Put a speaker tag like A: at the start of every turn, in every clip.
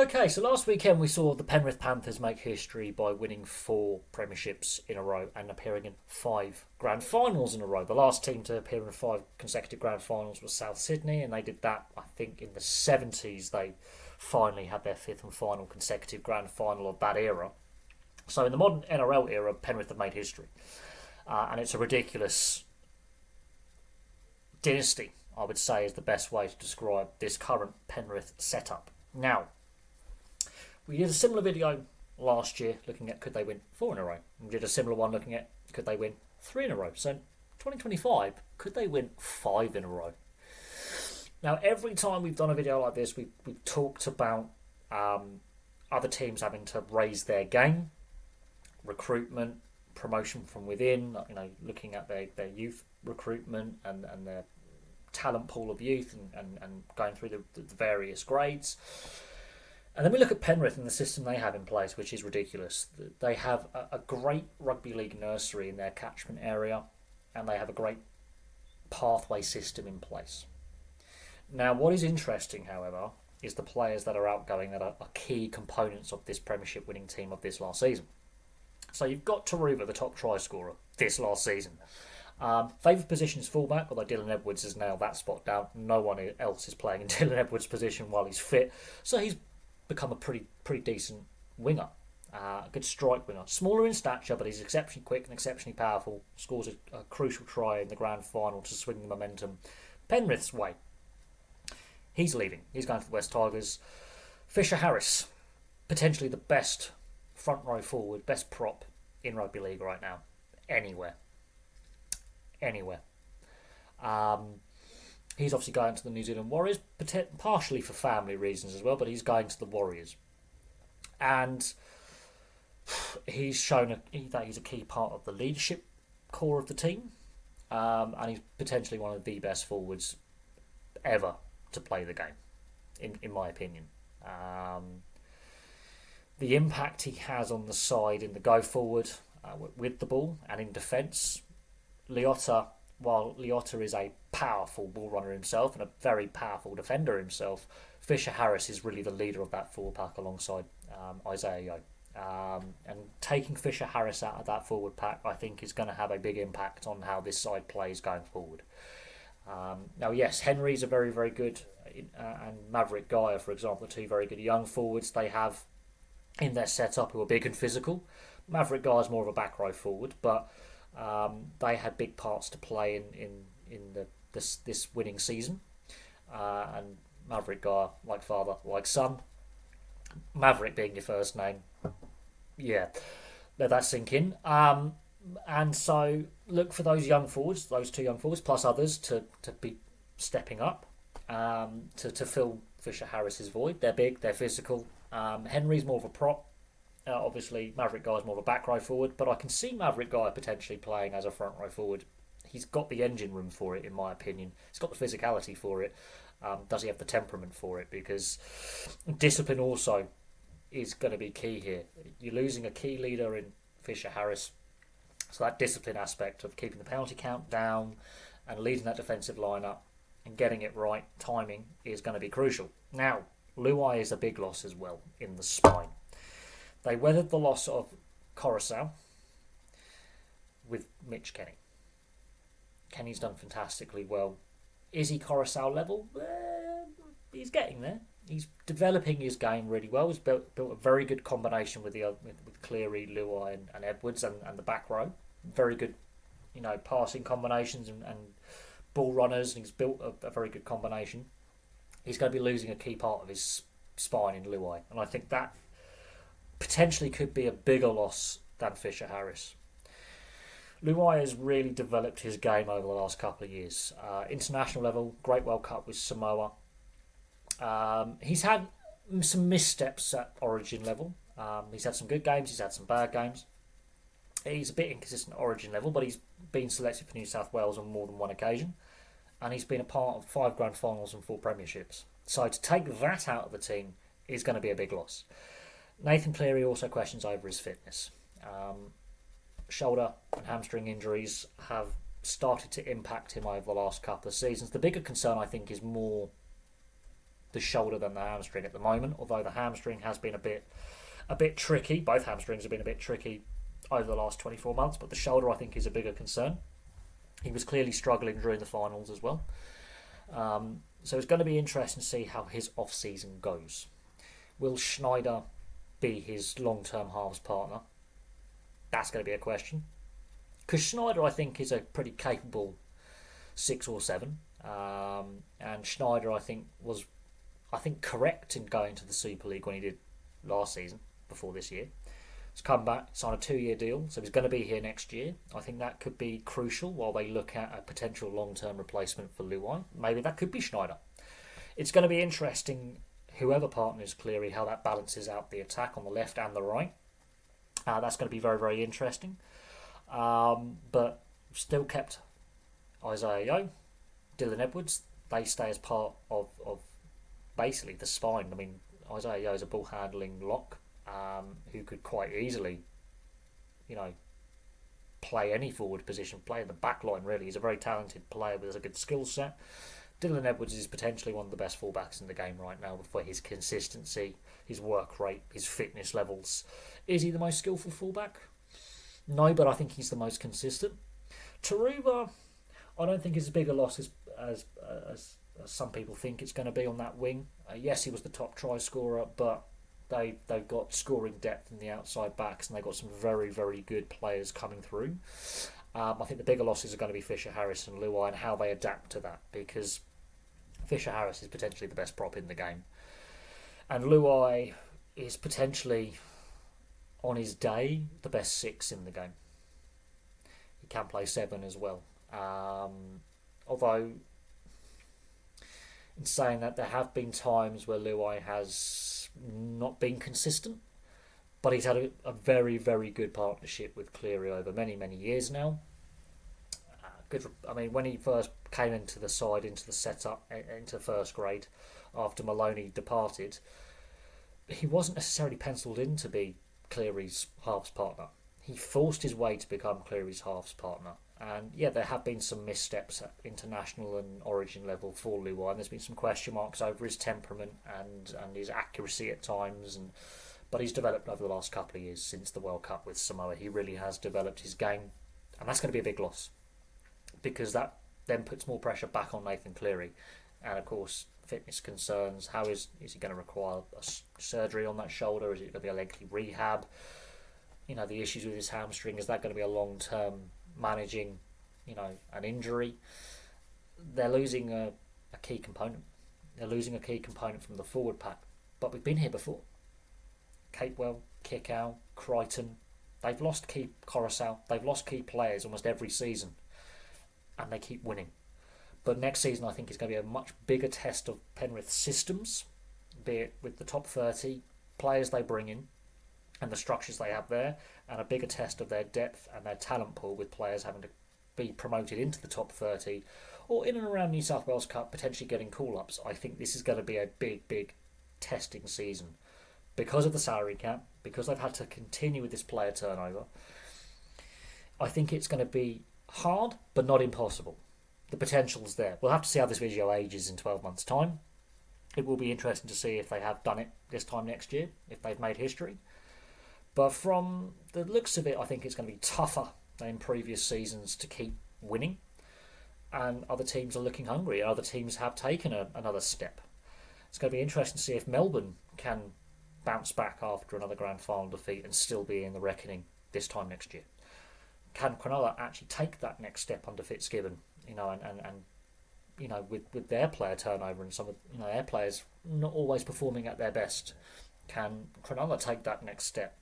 A: Okay, so last weekend we saw the Penrith Panthers make history by winning 4 Premierships in a row and appearing in 5 grand finals in a row. The last team to appear in 5 consecutive grand finals was South Sydney, and they did that, I think, in the 70s. They finally had their 5th and final consecutive grand final of that era. So in the modern NRL era, Penrith have made history. And it's a ridiculous dynasty, I would say, is the best way to describe this current Penrith setup. Now, we did a similar video last year looking at could they win 4 in a row. We did a similar one looking at could they win 3 in a row. So 2025, could they win 5 in a row? Now, every time we've done a video like this, we've talked about other teams having to raise their game, recruitment, promotion from within, looking at their youth recruitment and their talent pool of youth and going through the various grades. And then we look at Penrith and the system they have in place, which is ridiculous. They have a great rugby league nursery in their catchment area, and they have a great pathway system in place. Now, what is interesting, however, is the players that are outgoing that are key components of this Premiership winning team of this last season. So you've got Taruva, the top try scorer this last season. Favoured position is fullback, although Dylan Edwards has nailed that spot down. No one else is playing in Dylan Edwards' position while he's fit. So he's become a pretty decent winger. A good strike winger. Smaller in stature, but he's exceptionally quick and exceptionally powerful. Scores a crucial try in the grand final to swing the momentum Penrith's way. He's leaving. He's going to the West Tigers. Fisher Harris, potentially the best front row forward, best prop in rugby league right now. Anywhere. He's obviously going to the New Zealand Warriors, partially for family reasons as well, but he's going to the Warriors. And he's shown that he's a key part of the leadership core of the team. And he's potentially one of the best forwards ever to play the game, in my opinion. The impact he has on the side in the go forward with the ball and in defence. While Leota is a powerful ball runner himself and a very powerful defender himself, Fisher Harris is really the leader of that forward pack alongside Isaiah Yeo. And taking Fisher Harris out of that forward pack, I think, is going to have a big impact on how this side plays going forward. Now, yes, Henry's a very, very good, and Maverick Gaia, for example, are 2 very good young forwards they have in their setup who are big and physical. Maverick Gaia is more of a back row forward, but they had big parts to play in this winning season. And Maverick Gaia, like father, like son. Maverick being your first name. Yeah, let that sink in. And so look for those young forwards, those 2 young forwards, plus others to be stepping up to fill Fisher Harris's void. They're big, they're physical. Henry's more of a prop. Obviously, Maverick Guy is more of a back row forward, but I can see Maverick Guy potentially playing as a front row forward. He's got the engine room for it, in my opinion. He's got the physicality for it. Does he have the temperament for it? Because discipline also is going to be key here. You're losing a key leader in Fisher Harris, so that discipline aspect of keeping the penalty count down and leading that defensive lineup and getting it right, timing, is going to be crucial. Now, Luai is a big loss as well in the spine. They weathered the loss of Coruscant with Mitch Kenny. Kenny's done fantastically well. Is he Coruscant level? He's getting there. He's developing his game really well. He's built a very good combination with Cleary, Luai and Edwards and the back row. Very good, passing combinations and ball runners. And he's built a very good combination. He's going to be losing a key part of his spine in Luai, and I think that potentially could be a bigger loss than Fisher Harris. Luai has really developed his game over the last couple of years. International level, great World Cup with Samoa. He's had some missteps at Origin level. He's had some good games, he's had some bad games. He's a bit inconsistent at Origin level, but he's been selected for New South Wales on more than one occasion. And he's been a part of 5 grand finals and 4 premierships. So to take that out of the team is going to be a big loss. Nathan Cleary also questions over his fitness. Shoulder and hamstring injuries have started to impact him over the last couple of seasons. The bigger concern, I think, is more the shoulder than the hamstring at the moment, although the hamstring has been a bit tricky. Both hamstrings have been a bit tricky over the last 24 months, but the shoulder, I think, is a bigger concern. He was clearly struggling during the finals as well. So it's going to be interesting to see how his off-season goes. Will Schneider be his long-term halves partner? That's going to be a question. Because Schneider, I think, is a pretty capable 6 or 7. And Schneider, I think, was correct in going to the Super League when he did last season, before this year. He's come back, signed a 2-year deal, so he's going to be here next year. I think that could be crucial while they look at a potential long-term replacement for Luai. Maybe that could be Schneider. It's going to be interesting, whoever partners Cleary, how that balances out the attack on the left and the right. That's going to be very, very interesting. But still kept Isaiah Yeo, Dylan Edwards. They stay as part of basically the spine. I mean, Isaiah Yeo is a ball-handling lock. Who could quite easily, play any forward position, play in the back line, really. He's a very talented player with a good skill set. Dylan Edwards is potentially one of the best fullbacks in the game right now for his consistency, his work rate, his fitness levels. Is he the most skillful fullback? No, but I think he's the most consistent. Taruva, I don't think is as big a loss as some people think it's going to be on that wing. Yes, he was the top try scorer, but they've got scoring depth in the outside backs, and they've got some very, very good players coming through. I think the bigger losses are going to be Fisher Harris and Luai, and how they adapt to that, because Fisher Harris is potentially the best prop in the game, and Luai is potentially, on his day, the best 6 in the game. He can play 7 as well. Although, in saying that, there have been times where Luai has not been consistent, but he's had a very, very good partnership with Cleary over many, many years now. When he first came into the side, into the setup, into first grade, after Maloney departed, he wasn't necessarily penciled in to be Cleary's halves partner. He forced his way to become Cleary's halves partner. And yeah, there have been some missteps at international and origin level for Luai, and there's been some question marks over his temperament and his accuracy at times, but he's developed over the last couple of years since the World Cup with Samoa. He really has developed his game, and that's going to be a big loss, because that then puts more pressure back on Nathan Cleary. And of course, fitness concerns. How is he going to require a surgery on that shoulder? Is it going to be a lengthy rehab? The issues with his hamstring, is that going to be a long-term managing, an injury? They're losing a key component. They're losing a key component from the forward pack. But we've been here before. Capewell, Kickow, Crichton. They've lost key Coruscant. They've lost key players almost every season. And they keep winning. But next season, I think, is going to be a much bigger test of Penrith's systems, be it with the top 30 players they bring in and the structures they have there, and a bigger test of their depth and their talent pool, with players having to be promoted into the top 30 or in and around New South Wales Cup, potentially getting call-ups. I think this is going to be a big, big testing season because of the salary cap, because they've had to continue with this player turnover. I think it's going to be hard, but not impossible. The potential's there. We'll have to see how this video ages in 12 months' time. It will be interesting to see if they have done it this time next year, if they've made history. But from the looks of it, I think it's going to be tougher than in previous seasons to keep winning. And other teams are looking hungry. Other teams have taken another step. It's going to be interesting to see if Melbourne can bounce back after another grand final defeat and still be in the reckoning this time next year. Can Cronulla actually take that next step under Fitzgibbon? With their player turnover and some of their players not always performing at their best. Can Cronulla take that next step?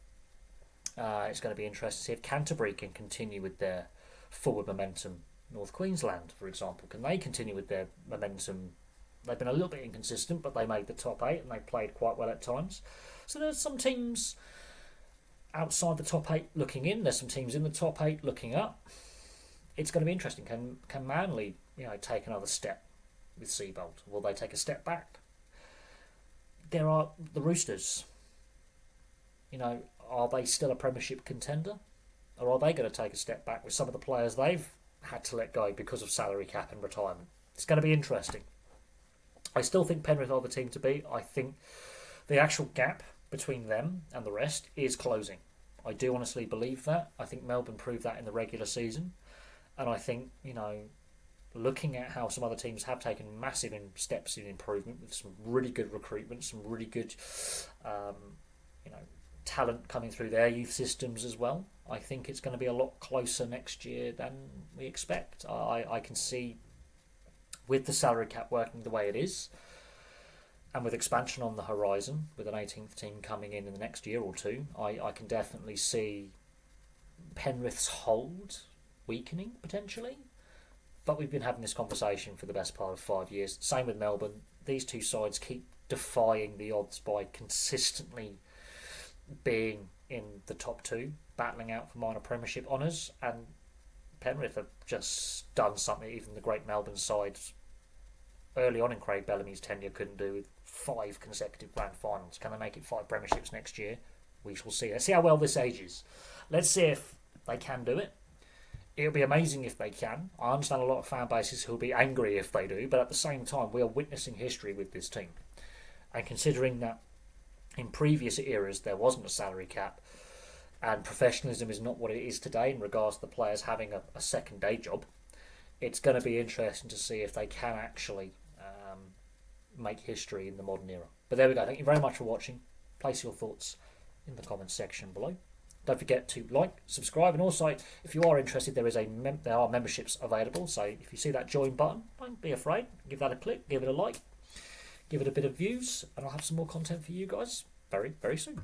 A: It's going to be interesting to see if Canterbury can continue with their forward momentum. North Queensland, for example, can they continue with their momentum? They've been a little bit inconsistent, but they made the top 8 and they played quite well at times. So there's some teams outside the top 8 looking in. There's some teams in the top 8 looking up. It's going to be interesting. Can Manly, take another step with Seabold? Will they take a step back? There are the Roosters. Are they still a Premiership contender? Or are they going to take a step back with some of the players they've had to let go because of salary cap and retirement? It's going to be interesting. I still think Penrith are the team to beat. I think the actual gap between them and the rest is closing. I do honestly believe that. I think Melbourne proved that in the regular season. And I think, looking at how some other teams have taken massive steps in improvement with some really good recruitment, some really good, talent coming through their youth systems as well. I think it's going to be a lot closer next year than we expect. I can see, with the salary cap working the way it is, and with expansion on the horizon, with an 18th team coming in the next year or two, I can definitely see Penrith's hold weakening potentially. But we've been having this conversation for the best part of 5 years. Same with Melbourne. These two sides keep defying the odds by consistently being in the top two, battling out for minor premiership honours, and Penrith have just done something even the great Melbourne side early on in Craig Bellamy's tenure couldn't do, with 5 consecutive grand finals. Can they make it 5 premierships next year? We shall see. Let's see how well this ages. Let's see if they can do it. It'll be amazing if they can. I understand a lot of fan bases who'll be angry if they do, but at the same time, we are witnessing history with this team. And considering that in previous eras there wasn't a salary cap, and professionalism is not what it is today in regards to the players having a second day job, it's going to be interesting to see if they can actually make history in the modern era. But there we go. Thank you very much for watching. Place your thoughts in the comments section below. Don't forget to like, subscribe, and also, if you are interested, there are memberships available. So if you see that join button, don't be afraid. Give that a click, give it a like, give it a bit of views, and I'll have some more content for you guys very, very soon.